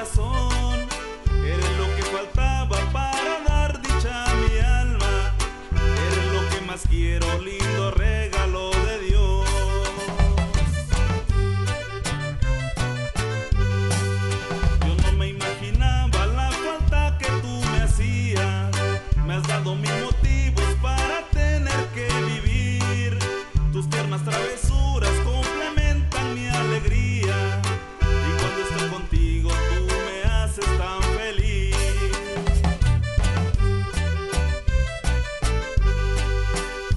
corazón. Eres lo que faltaba para dar dicha a mi alma. Eres lo que más quiero, lindo regalo de Dios. Yo no me imaginaba la falta que tú me hacías. Me has dado mil motivos para tener que vivir. Tus tiernas travesuras complementan mi alegría. Y cuando estoy contigo tú me haces tan feliz.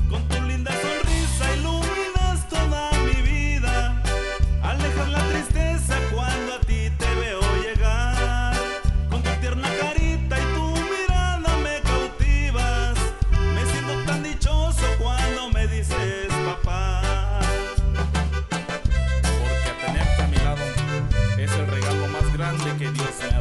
Con tu linda sonrisa iluminas toda mi vida. Alejas la tristeza cuando a ti te veo llegar. Con tu tierna carita y tu mirada me cautivas. Me siento tan dichoso cuando me dices papá. Porque tenerte a mi lado es el regalo más grande que Dios me ha